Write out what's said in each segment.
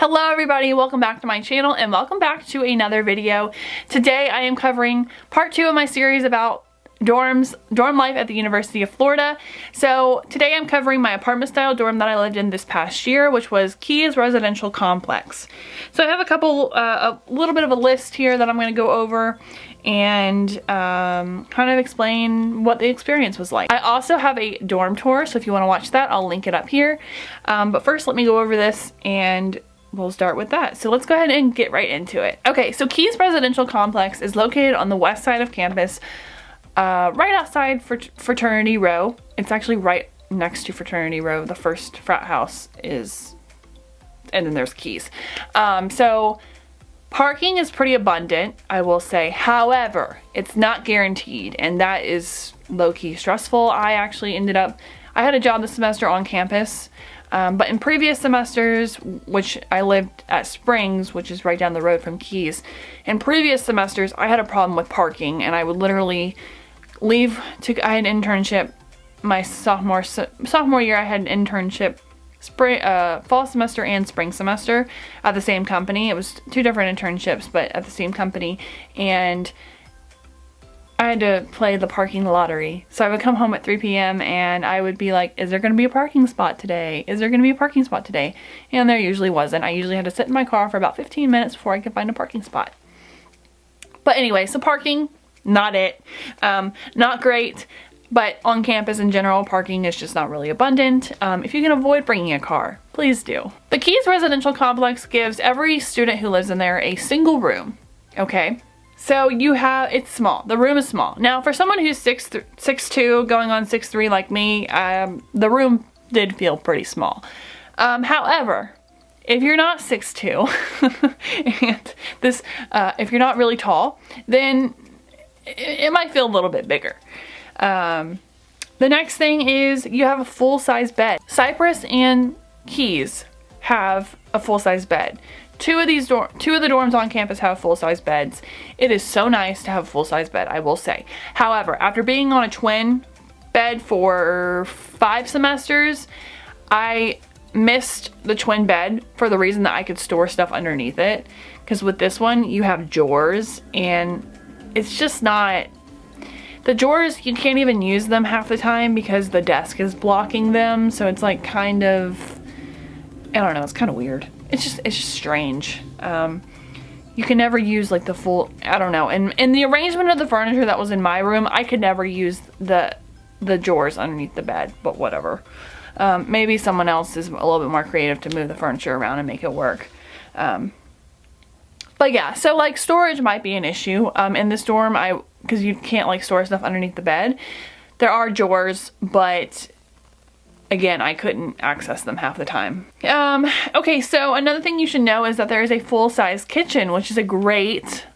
Hello everybody, welcome back to my channel and welcome back to another video. Today I am covering part 2 of my series about dorm life at the University of Florida. So today I'm covering my apartment style dorm that I lived in this past year, which was Keys Residential Complex. So I have a little bit of a list here that I'm going to go over and kind of explain what the experience was like. I also have a dorm tour, so if you want to watch that, I'll link it up here. But first let me go over this and we'll start with that. So let's go ahead and get right into it. Okay, so Keys Residential Complex is located on the west side of campus, right outside Fraternity Row. It's actually right next to Fraternity Row. The first frat house is, and then there's Keys. So parking is pretty abundant, I will say. However, it's not guaranteed, and that is low-key stressful. I had a job this semester on campus. But in previous semesters, which I lived at Springs, which is right down the road from Keys, in previous semesters I had a problem with parking, and I would literally leave I had an internship my sophomore year. I had an internship fall semester and spring semester at the same company. It was 2 different internships, but at the same company, and I had to play the parking lottery. So I would come home at 3 p.m. and I would be like, is there going to be a parking spot today? Is there going to be a parking spot today? And there usually wasn't. I usually had to sit in my car for about 15 minutes before I could find a parking spot. But anyway, so parking, not it. Not great. But on campus in general, parking is just not really abundant. If you can avoid bringing a car, please do. The Keys Residential Complex gives every student who lives in there a single room. Okay? So it's small. The room is small. Now, for someone who's 6'2", going on 6'3" like me, the room did feel pretty small. However, if you're not 6'2", and if you're not really tall, then it might feel a little bit bigger. The next thing is you have a full-size bed. Cypress and Keys have a full-size bed. Two of the dorms on campus have full-size beds. It is so nice to have a full-size bed, I will say. However, after being on a twin bed for 5 semesters, I missed the twin bed for the reason that I could store stuff underneath it. Because with this one, you have drawers, and it's just not... The drawers, you can't even use them half the time because the desk is blocking them, so it's like kind of... I don't know, it's kind of weird. It's just strange. You can never use like the full, I don't know. And the arrangement of the furniture that was in my room, I could never use the drawers underneath the bed, but whatever. Maybe someone else is a little bit more creative to move the furniture around and make it work. But yeah, so like storage might be an issue. In this dorm, because you can't like store stuff underneath the bed. There are drawers, but again, I couldn't access them half the time. Okay, so another thing you should know is that there is a full-size kitchen, which is a great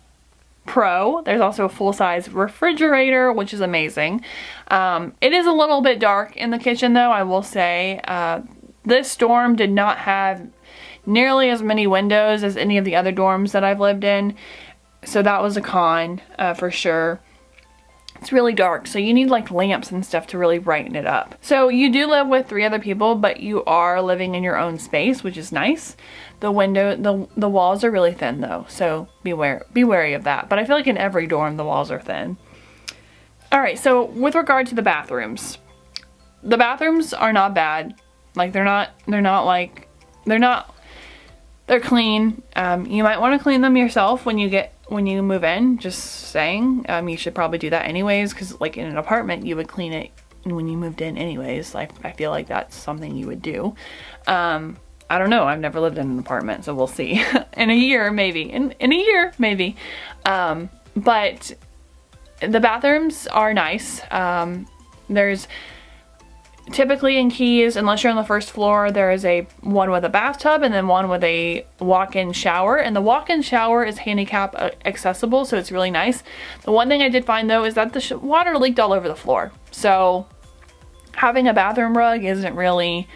pro. There's also a full-size refrigerator, which is amazing. It is a little bit dark in the kitchen, though, I will say. This dorm did not have nearly as many windows as any of the other dorms that I've lived in, so that was a con, for sure. It's really dark, so you need like lamps and stuff to really brighten it up. So you do live with 3 other people, but you are living in your own space, which is nice. The walls are really thin though, so be wary of that. But I feel like in every dorm the walls are thin. Alright, so with regard to the bathrooms. The bathrooms are not bad. Like they're clean. You might want to clean them yourself when you move in, just saying. You should probably do that anyways, because like in an apartment you would clean it when you moved in anyways. Like I feel like that's something you would do. I don't know, I've never lived in an apartment, so we'll see. In a year maybe. In a year maybe. But the bathrooms are nice. There's typically in Keys, unless you're on the first floor, there is one with a bathtub and then one with a walk-in shower. And the walk-in shower is handicap accessible, so it's really nice. The one thing I did find though is that the water leaked all over the floor. So having a bathroom rug isn't really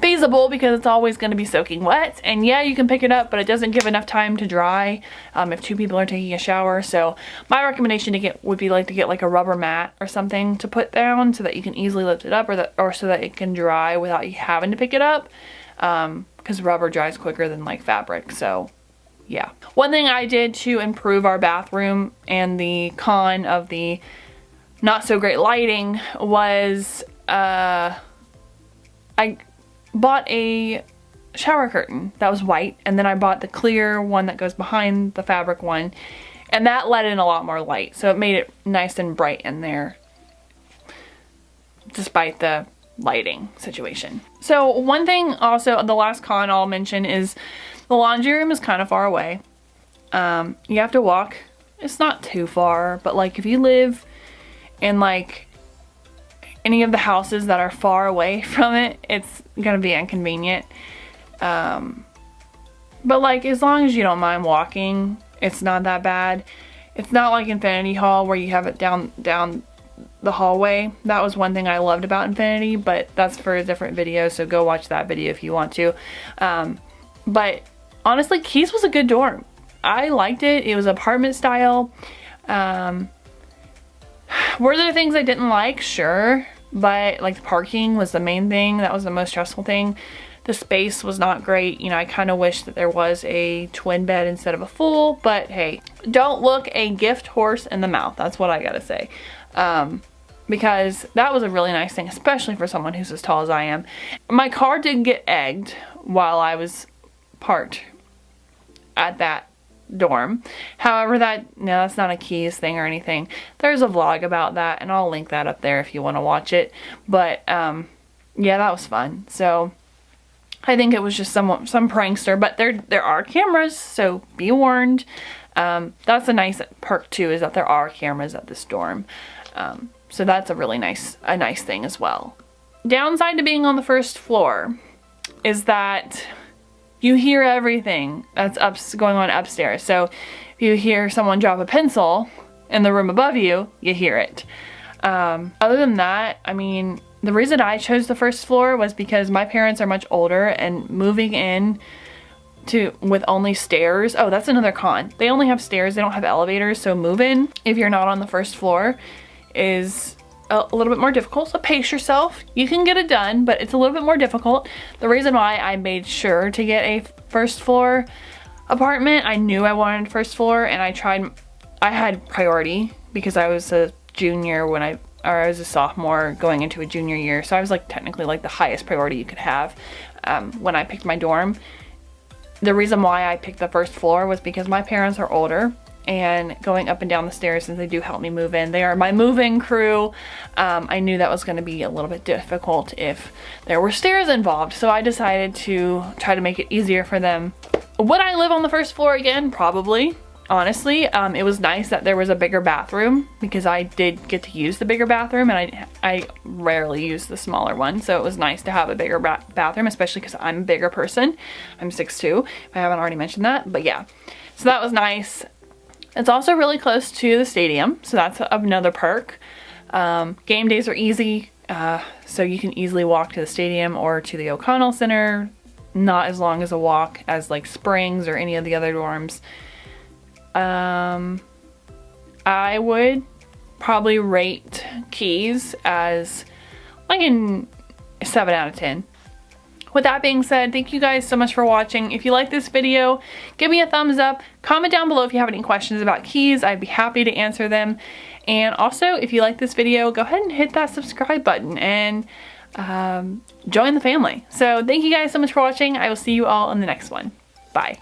feasible because it's always going to be soaking wet. And yeah, you can pick it up, but it doesn't give enough time to dry if 2 people are taking a shower. So my recommendation would be to get like a rubber mat or something to put down so that you can easily lift it up, or so that it can dry without you having to pick it up. because rubber dries quicker than like fabric. So yeah. One thing I did to improve our bathroom and the con of the not so great lighting was I bought a shower curtain that was white, and then I bought the clear one that goes behind the fabric one, and that let in a lot more light, so it made it nice and bright in there despite the lighting situation. So one thing also, the last con I'll mention is the laundry room is kind of far away. You have to walk. It's not too far, but like if you live in like any of the houses that are far away from it, it's gonna be inconvenient. But like as long as you don't mind walking, it's not that bad. It's not like Infinity Hall where you have it down the hallway. That was one thing I loved about Infinity, but that's for a different video, so go watch that video if you want to. But honestly, Keys was a good dorm. I liked it. It was apartment style. Were there things I didn't like? Sure. But like the parking was the main thing. That was the most stressful thing. The space was not great. You know, I kind of wish that there was a twin bed instead of a full, but hey, don't look a gift horse in the mouth. That's what I gotta say. Because that was a really nice thing, especially for someone who's as tall as I am. My car did get egged while I was parked at that dorm. However, that's not a Keys thing or anything. There's a vlog about that, and I'll link that up there if you want to watch it. But yeah, that was fun. So I think it was just some prankster, but there are cameras, so be warned. That's a nice perk too, is that there are cameras at this dorm. So that's a really nice thing as well. Downside to being on the first floor is that you hear everything that's going on upstairs. So if you hear someone drop a pencil in the room above you, you hear it. Other than that, I mean, the reason I chose the first floor was because my parents are much older, and moving in with only stairs. Oh, that's another con. They only have stairs. They don't have elevators. So move in if you're not on the first floor is a little bit more difficult. So pace yourself. You can get it done, but it's a little bit more difficult. The reason why I made sure to get a first floor apartment, I knew I wanted first floor, and I had priority because I was a junior I was a sophomore going into a junior year. So I was like technically like the highest priority you could have when I picked my dorm. The reason why I picked the first floor was because my parents are older, and going up and down the stairs, since they do help me move in, they are my move-in crew. I knew that was going to be a little bit difficult if there were stairs involved, so I decided to try to make it easier for them. Would I live on the first floor again? Probably. Honestly, it was nice that there was a bigger bathroom, because I did get to use the bigger bathroom, and I rarely use the smaller one, so it was nice to have a bigger bathroom, especially because I'm a bigger person. I'm 6'2", if I haven't already mentioned that, but yeah. So that was nice. It's also really close to the stadium, so that's another perk. Game days are easy, so you can easily walk to the stadium or to the O'Connell Center. Not as long as a walk as like Springs or any of the other dorms. I would probably rate Keys as like a 7 out of 10. With that being said, thank you guys so much for watching. If you like this video, give me a thumbs up. Comment down below if you have any questions about Keys. I'd be happy to answer them. And also, if you like this video, go ahead and hit that subscribe button and join the family. So thank you guys so much for watching. I will see you all in the next one. Bye.